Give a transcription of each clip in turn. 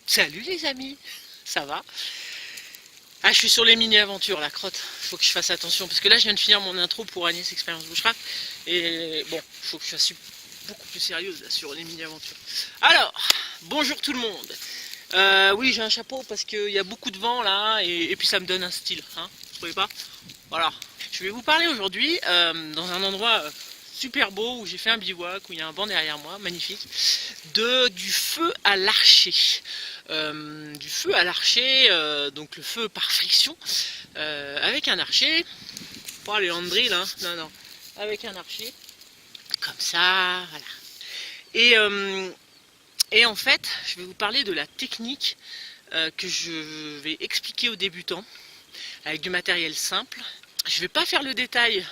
Salut les amis, ça va? Ah, je suis sur les mini-aventures, la crotte. Faut que je fasse attention parce que là, je viens de finir mon intro pour Agnès Expérience Bushcraft et bon, faut que je fasse beaucoup plus sérieuse là, sur les mini-aventures. Alors, bonjour tout le monde. Oui, j'ai un chapeau parce qu'il y a beaucoup de vent là et puis ça me donne un style, hein, vous trouvez pas? Voilà. Je vais vous parler aujourd'hui dans un endroit super beau où j'ai fait un bivouac, où il y a un banc derrière moi, magnifique, du feu à l'archer. Du feu à l'archer, donc le feu par friction, avec un archer, pas les hand-drill, hein, non, non, avec un archer, comme ça, voilà. Et, euh, et en fait, je vais vous parler de la technique que je vais expliquer aux débutants, avec du matériel simple. Je ne vais pas faire le détail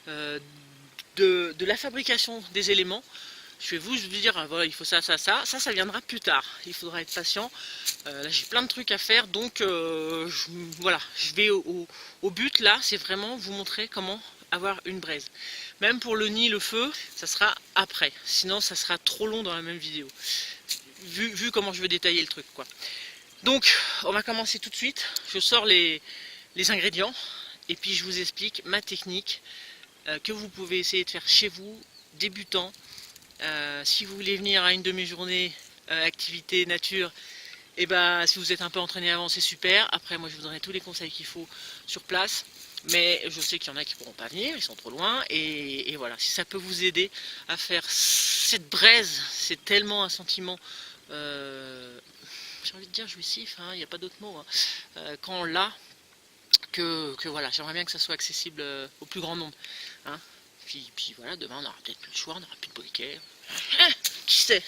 euh, de la fabrication des éléments. Je vais vous dire, voilà, il faut ça, ça viendra plus tard. Il faudra être patient. Là, j'ai plein de trucs à faire, donc voilà, je vais au but là, c'est vraiment vous montrer comment avoir une braise. Même pour le nid, le feu, ça sera après. Sinon, ça sera trop long dans la même vidéo. Vu comment je veux détailler le truc, quoi. Donc, on va commencer tout de suite. Je sors les ingrédients et puis je vous explique ma technique que vous pouvez essayer de faire chez vous, débutant. Si vous voulez venir à une demi-journée activité nature, et bah si vous êtes un peu entraîné avant, c'est super. Après, moi je vous donnerai tous les conseils qu'il faut sur place. Mais je sais qu'il y en a qui ne pourront pas venir, ils sont trop loin. Et voilà, si ça peut vous aider à faire cette braise, c'est tellement un sentiment, j'ai envie de dire jouissif, hein, il n'y a pas d'autre mot, hein, quand on l'a, que voilà, j'aimerais bien que ça soit accessible au plus grand nombre. Hein. Puis voilà, demain on aura peut-être plus le choix, on n'aura plus de briquet. Qui sait?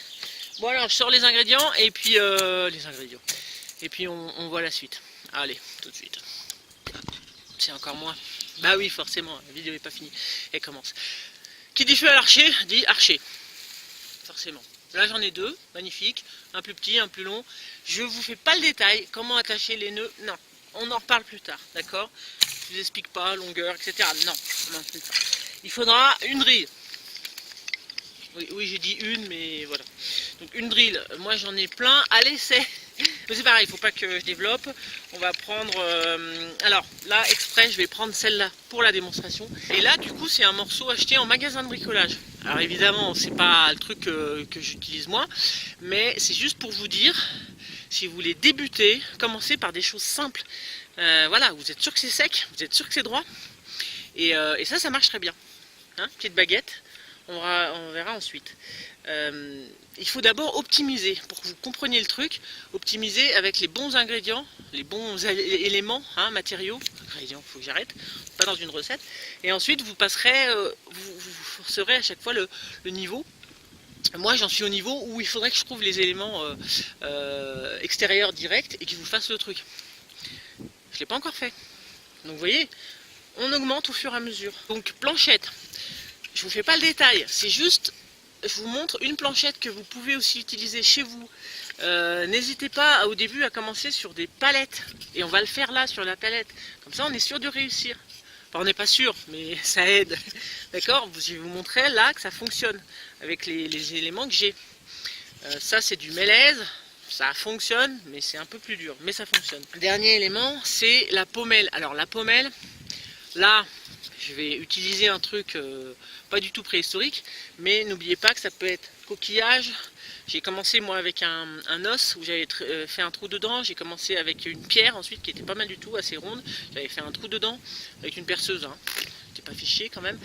Bon alors je sors les ingrédients et puis on voit la suite. Allez, tout de suite. C'est encore moins. Bah oui, forcément, la vidéo n'est pas finie. Elle commence. Qui dit feu à l'archer, dit archer. Forcément. Là j'en ai deux, magnifiques. Un plus petit, un plus long. Je vous fais pas le détail, comment attacher les nœuds. Non, on en reparle plus tard, d'accord? Je vous explique pas, longueur, etc. Non, plus tard. Il faudra une drille. Oui, j'ai dit une, mais voilà. Donc une drill, moi j'en ai plein à l'essai. Mais c'est pareil, il ne faut pas que je développe. On va prendre... alors là, exprès, je vais prendre celle-là pour la démonstration. Et là, du coup, c'est un morceau acheté en magasin de bricolage. Alors évidemment, c'est pas le truc que j'utilise moi, mais c'est juste pour vous dire, si vous voulez débuter, commencez par des choses simples. Voilà, vous êtes sûr que c'est sec, vous êtes sûr que c'est droit. Et ça marche très bien. Hein, petite baguette. On verra ensuite. Il faut d'abord optimiser, pour que vous compreniez le truc, optimiser avec les bons ingrédients, les bons éléments, hein, matériaux, ingrédients, il faut que j'arrête, pas dans une recette, et ensuite vous passerez, vous forcerez à chaque fois le niveau. Moi j'en suis au niveau où il faudrait que je trouve les éléments extérieurs directs et qu'ils vous fassent le truc. Je ne l'ai pas encore fait. Donc vous voyez, on augmente au fur et à mesure. Donc planchette. Je vous fais pas le détail, c'est juste, je vous montre une planchette que vous pouvez aussi utiliser chez vous. N'hésitez pas au début à commencer sur des palettes, et on va le faire là sur la palette. Comme ça on est sûr de réussir. Enfin on n'est pas sûr, mais ça aide. D'accord? Je vais vous montrer là que ça fonctionne avec les éléments que j'ai. Ça c'est du mélèze, ça fonctionne, mais c'est un peu plus dur, mais ça fonctionne. Dernier élément, c'est la pommelle. Alors la pommelle, là, je vais utiliser un truc pas du tout préhistorique, mais n'oubliez pas que ça peut être coquillage. J'ai commencé moi avec un os où j'avais fait un trou dedans. J'ai commencé avec une pierre ensuite qui était pas mal du tout, assez ronde. J'avais fait un trou dedans avec une perceuse. Hein. C'était pas fiché quand même.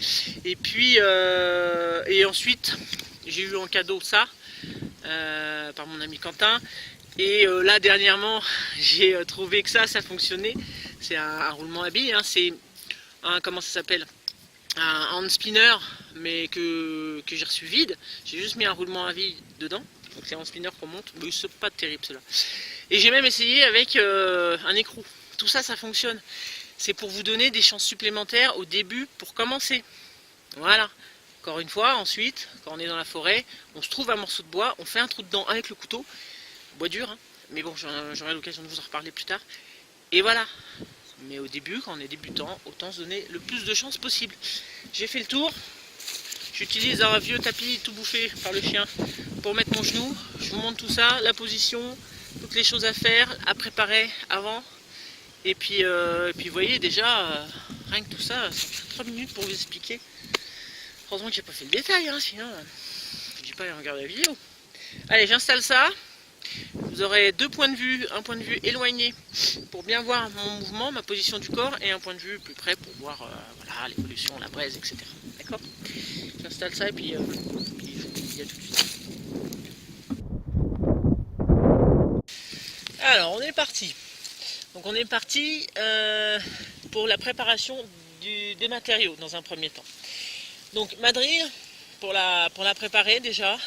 Et puis et ensuite j'ai eu en cadeau ça par mon ami Quentin. Et là dernièrement j'ai trouvé que ça fonctionnait. C'est un roulement à billes. Hein. C'est comment ça s'appelle, un hand spinner, mais que j'ai reçu vide. J'ai juste mis un roulement à billes dedans, donc c'est un spinner qu'on monte, mais c'est pas terrible cela. Et j'ai même essayé avec un écrou. Tout ça, ça fonctionne. C'est pour vous donner des chances supplémentaires au début pour commencer. Voilà. Encore une fois, ensuite, quand on est dans la forêt, on se trouve un morceau de bois, on fait un trou dedans avec le couteau, bois dur, hein. Mais bon, j'aurai l'occasion de vous en reparler plus tard. Et voilà. Mais au début, quand on est débutant, autant se donner le plus de chances possible. J'ai fait le tour. J'utilise un vieux tapis tout bouffé par le chien pour mettre mon genou. Je vous montre tout ça, la position, toutes les choses à faire, à préparer avant. Et puis vous voyez déjà, rien que tout ça, ça fait 3 minutes pour vous expliquer. Heureusement que j'ai pas fait le détail, hein, sinon je dis pas aller regarder la vidéo. Allez, j'installe ça. Vous aurez deux points de vue, un point de vue éloigné pour bien voir mon mouvement, ma position du corps, et un point de vue plus près pour voir voilà, l'évolution, la braise, etc. D'accord? J'installe ça et puis je vous dis à tout de suite. Alors, on est parti. Donc on est parti pour la préparation des matériaux dans un premier temps. Donc ma drill, pour la préparer déjà,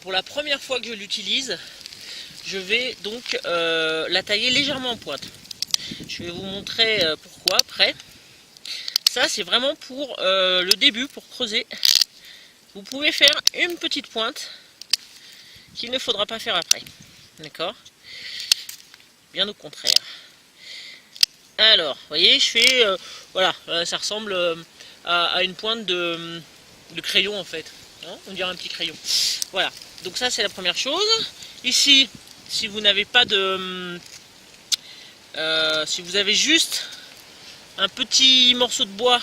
pour la première fois que je l'utilise, je vais donc la tailler légèrement en pointe. Je vais vous montrer pourquoi après. Ça c'est vraiment pour le début, pour creuser. Vous pouvez faire une petite pointe qu'il ne faudra pas faire après. D'accord? Bien au contraire. Alors, vous voyez, je fais, voilà, ça ressemble à une pointe de crayon en fait. Hein, on dirait un petit crayon. Voilà, donc ça c'est la première chose. Ici, si vous n'avez pas de... si vous avez juste un petit morceau de bois,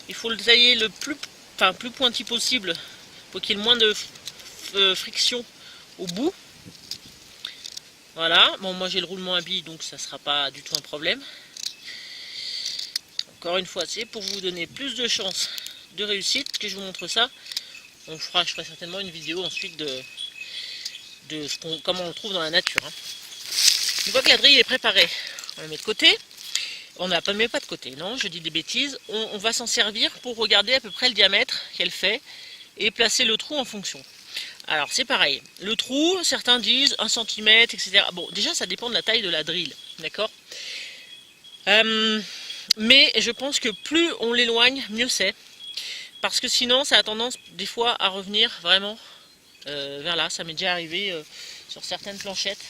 il faut le tailler le plus pointu possible pour qu'il y ait le moins de friction au bout. Voilà, bon moi j'ai le roulement à billes donc ça ne sera pas du tout un problème. Encore une fois, c'est pour vous donner plus de chances de réussite que je vous montre ça. Je ferai certainement une vidéo ensuite de comment on le trouve dans la nature. Hein. Une fois que la drille est préparée, on la met de côté. On ne la met pas de côté, non, je dis des bêtises. On va s'en servir pour regarder à peu près le diamètre qu'elle fait et placer le trou en fonction. Alors c'est pareil, le trou, certains disent 1 cm, etc. Bon, déjà ça dépend de la taille de la drill, d'accord, mais je pense que plus on l'éloigne, mieux c'est. Parce que sinon ça a tendance des fois à revenir vraiment vers là. Ça m'est déjà arrivé sur certaines planchettes.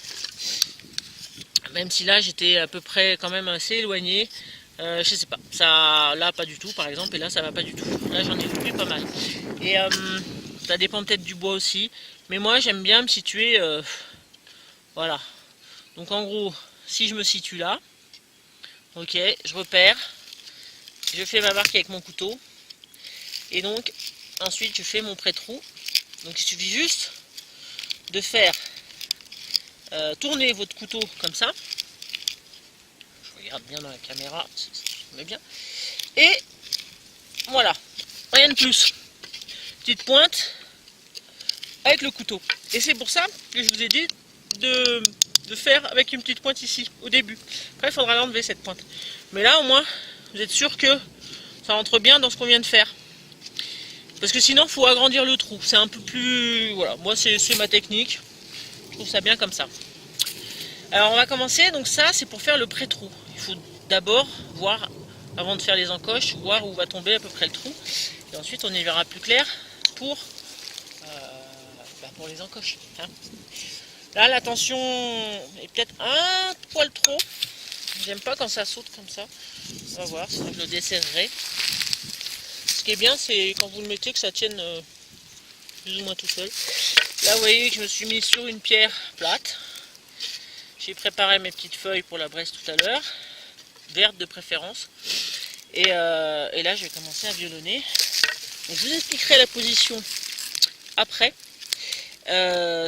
Même si là j'étais à peu près quand même assez éloigné. Je sais pas, ça là pas du tout par exemple, et là ça va pas du tout. Là j'en ai loupé pas mal. Et ça dépend peut-être du bois aussi. Mais moi j'aime bien me situer. Voilà. Donc en gros, si je me situe là, ok, je repère. Je fais ma marque avec mon couteau. Et donc ensuite je fais mon pré-trou. Donc il suffit juste de faire tourner votre couteau comme ça. Je regarde bien dans la caméra, si ça me met bien. Et voilà, rien de plus. Petite pointe avec le couteau. Et c'est pour ça que je vous ai dit de faire avec une petite pointe ici, au début. Après, il faudra l'enlever cette pointe. Mais là, au moins, vous êtes sûr que ça rentre bien dans ce qu'on vient de faire. Parce que sinon, il faut agrandir le trou. C'est un peu plus... Voilà, moi, c'est ma technique. Je trouve ça bien comme ça. Alors, on va commencer. Donc ça, c'est pour faire le pré-trou. Il faut d'abord voir, avant de faire les encoches, voir où va tomber à peu près le trou. Et ensuite, on y verra plus clair pour les encoches. Hein. Là, la tension est peut-être un poil trop. J'aime pas quand ça saute comme ça. On va voir, sinon je le desserrerai. Ce qui est bien, c'est quand vous le mettez que ça tienne plus ou moins tout seul. Là, vous voyez que je me suis mis sur une pierre plate. J'ai préparé mes petites feuilles pour la braise tout à l'heure, verte de préférence. Et là, je vais commencer à violonner. Donc, je vous expliquerai la position après.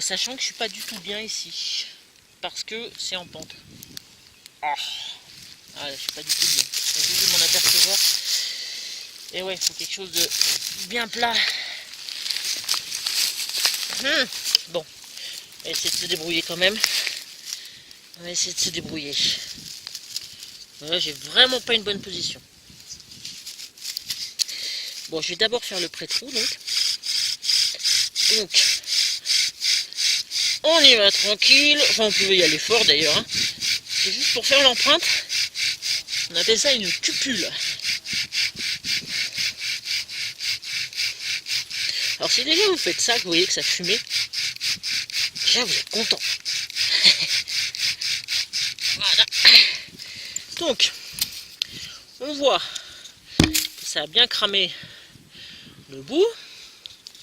Sachant que je suis pas du tout bien ici parce que c'est en pente. Je suis pas du tout bien. J'ai dû m'en apercevoir. Et ouais, il faut quelque chose de bien plat. Bon, on va essayer de se débrouiller quand même. On va essayer de se débrouiller. Là, j'ai vraiment pas une bonne position. Bon, je vais d'abord faire le pré-trou donc. On y va tranquille, enfin on pouvait y aller fort d'ailleurs, hein. C'est juste pour faire l'empreinte, on appelle ça une cupule. Alors si déjà vous faites ça, que vous voyez que ça fumait, déjà vous êtes content. Voilà. Donc, on voit que ça a bien cramé le bout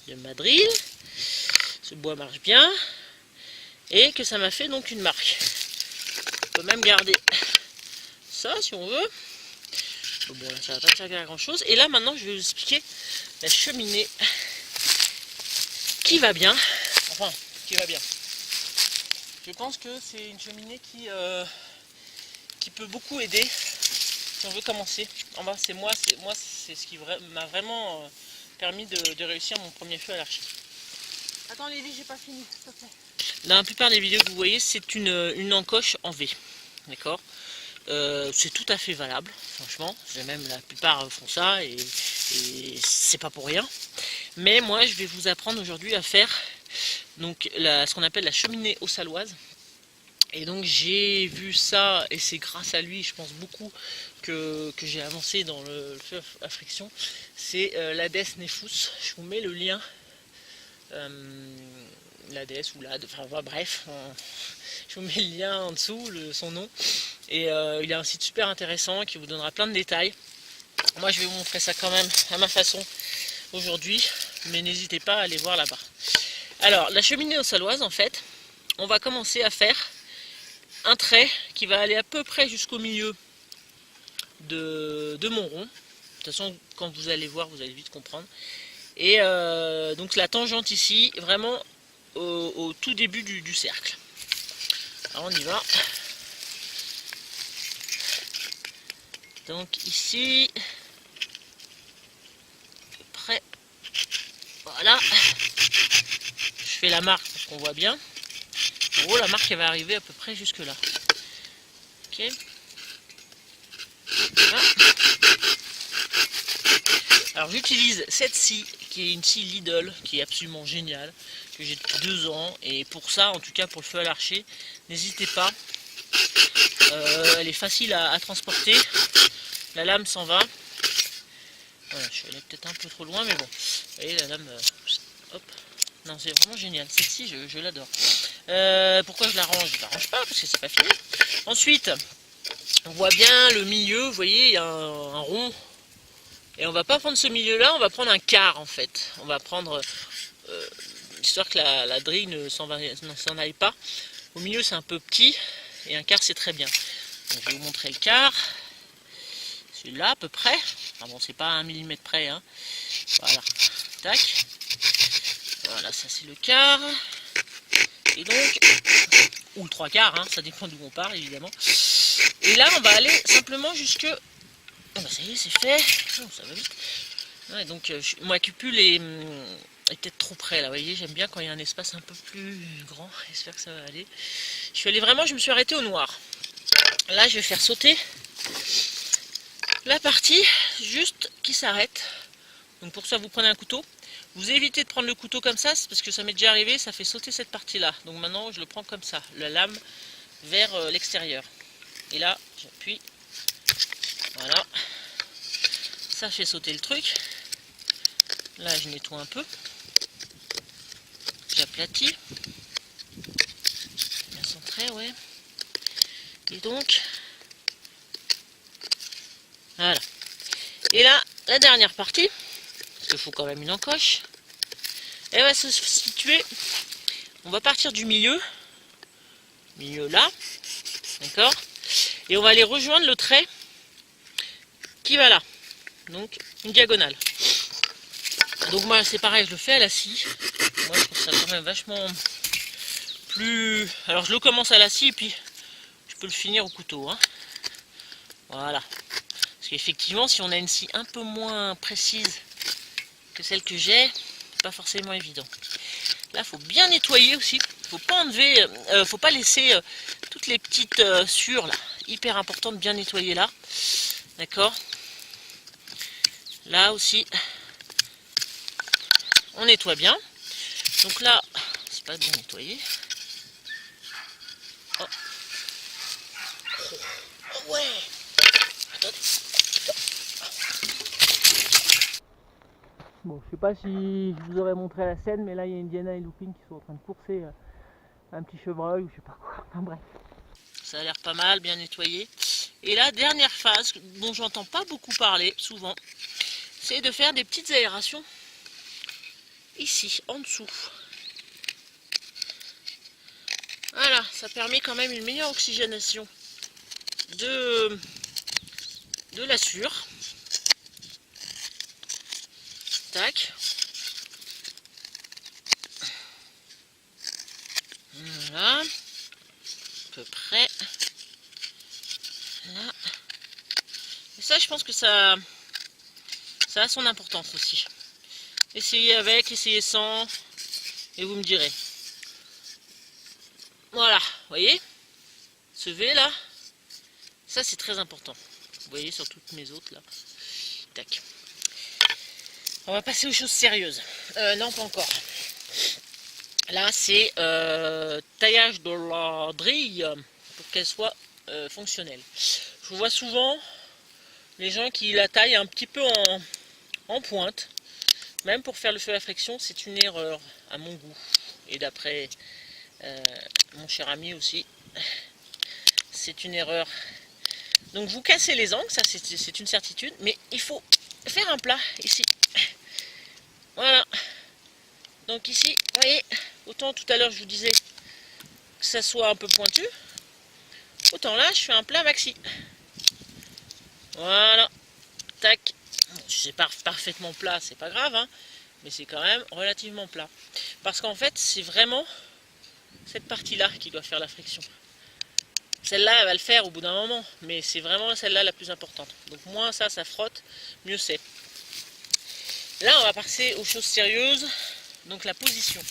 de ma drill, ce bois marche bien. et que ça m'a fait donc une marque. On peut même garder ça si on veut. Bon là ça va pas servir à grand chose. Et là maintenant je vais vous expliquer la cheminée qui va bien. Enfin, qui va bien. Je pense que c'est une cheminée qui peut beaucoup aider si on veut commencer. Enfin, c'est ce qui m'a vraiment permis de réussir mon premier feu à l'archi. Attends Lily, j'ai pas fini, s'il te plaît. Dans la plupart des vidéos que vous voyez, c'est une encoche en V. D'accord, c'est tout à fait valable, franchement. Même la plupart font ça et c'est pas pour rien. Mais moi, je vais vous apprendre aujourd'hui à faire donc ce qu'on appelle la cheminée haut-saloise. Et donc j'ai vu ça et c'est grâce à lui, je pense beaucoup, que j'ai avancé dans le feu à friction. C'est l'Hadès Nefous. Je vous mets le lien. L'Hadès ou l'Hadès, enfin bref, je vous mets le lien en dessous, son nom. Et il a un site super intéressant qui vous donnera plein de détails. Moi je vais vous montrer ça quand même à ma façon aujourd'hui, mais n'hésitez pas à aller voir là-bas. Alors la cheminée haut-saloise, en fait, on va commencer à faire un trait qui va aller à peu près jusqu'au milieu de mon rond. De toute façon, quand vous allez voir, vous allez vite comprendre. Et donc la tangente ici, vraiment au tout début du cercle. Alors on y va. Donc ici, près, voilà. Je fais la marque pour qu'on voit bien. En gros, la marque elle va arriver à peu près jusque là. Ok. Voilà. Alors j'utilise cette scie qui est une scie Lidl qui est absolument géniale, que j'ai depuis 2 ans, et pour ça, en tout cas pour le feu à l'archer, n'hésitez pas. Elle est facile à transporter, la lame s'en va. Voilà, je suis allé peut-être un peu trop loin, mais bon, vous voyez la lame, hop. Non, c'est vraiment génial, cette scie je l'adore. Pourquoi je la range? Je la range pas parce que c'est pas fini. Ensuite, on voit bien le milieu, vous voyez, il y a un rond. Et on va pas prendre ce milieu là, on va prendre un quart en fait. On va prendre, histoire que la drille ne s'en aille pas. Au milieu c'est un peu petit, et un quart c'est très bien. Donc, je vais vous montrer le quart. Celui-là à peu près. Enfin bon, c'est pas à 1 mm près. Hein. Voilà. Tac. Voilà, ça c'est le quart. Et donc, ou le 3/4, hein, ça dépend d'où on part évidemment. Et là on va aller simplement jusque... Oh bah ça y est, c'est fait. Oh, ça va vite. Ouais, donc moi cupule est peut-être trop près là, vous voyez, j'aime bien quand il y a un espace un peu plus grand. J'espère que ça va aller. Je suis allée vraiment, je me suis arrêtée au noir. Là je vais faire sauter la partie juste qui s'arrête. Donc pour ça vous prenez un couteau. Vous évitez de prendre le couteau comme ça, c'est parce que ça m'est déjà arrivé, ça fait sauter cette partie là. Donc maintenant je le prends comme ça, la lame vers l'extérieur. Et là j'appuie. Voilà. Ça fait sauter le truc. Là je nettoie un peu. J'aplatis. Bien centré, ouais. Et donc, voilà. Et là, la dernière partie, parce qu'il faut quand même une encoche, elle va se situer, on va partir du milieu là, d'accord, et on va aller rejoindre le trait qui va là, donc une diagonale. Donc moi c'est pareil, je le fais à la scie. Moi je trouve ça quand même vachement plus... Alors je le commence à la scie et puis je peux le finir au couteau. Hein. Voilà. Parce qu'effectivement si on a une scie un peu moins précise que celle que j'ai, c'est pas forcément évident. Là faut bien nettoyer aussi. Faut pas enlever, faut pas laisser toutes les petites suures là. Hyper important de bien nettoyer là. D'accord. Là aussi. On nettoie bien. Donc là, c'est pas bien nettoyé. Oh. Oh ouais. Attendez. Bon, je sais pas si je vous aurais montré la scène, mais là il y a Indiana et Lupin qui sont en train de courser un petit chevreuil ou je sais pas quoi. Enfin bref. Ça a l'air pas mal, bien nettoyé. Et la dernière phase, dont j'entends pas beaucoup parler souvent, c'est de faire des petites aérations ici, en dessous. Voilà, ça permet quand même une meilleure oxygénation de la sueur. Tac. Voilà. À peu près. Là. Et ça, je pense que ça a son importance aussi. Essayez avec, essayez sans, et vous me direz. Voilà, vous voyez, ce V là, ça c'est très important. Vous voyez sur toutes mes autres là. Tac. On va passer aux choses sérieuses. Non, pas encore. Là, c'est taillage de la drille pour qu'elle soit fonctionnelle. Je vois souvent les gens qui la taillent un petit peu en pointe. Même pour faire le feu à friction, c'est une erreur à mon goût. Et d'après mon cher ami aussi, c'est une erreur. Donc vous cassez les angles, ça c'est une certitude. Mais il faut faire un plat ici. Voilà. Donc ici, vous voyez, autant tout à l'heure je vous disais que ça soit un peu pointu, autant là je fais un plat maxi. Voilà. Tac. Bon, si c'est pas parfaitement plat, c'est pas grave, hein, mais c'est quand même relativement plat. Parce qu'en fait, c'est vraiment cette partie-là qui doit faire la friction. Celle-là, elle va le faire au bout d'un moment, mais c'est vraiment celle-là la plus importante. Donc moins ça frotte, mieux c'est. Là, on va passer aux choses sérieuses, donc la position.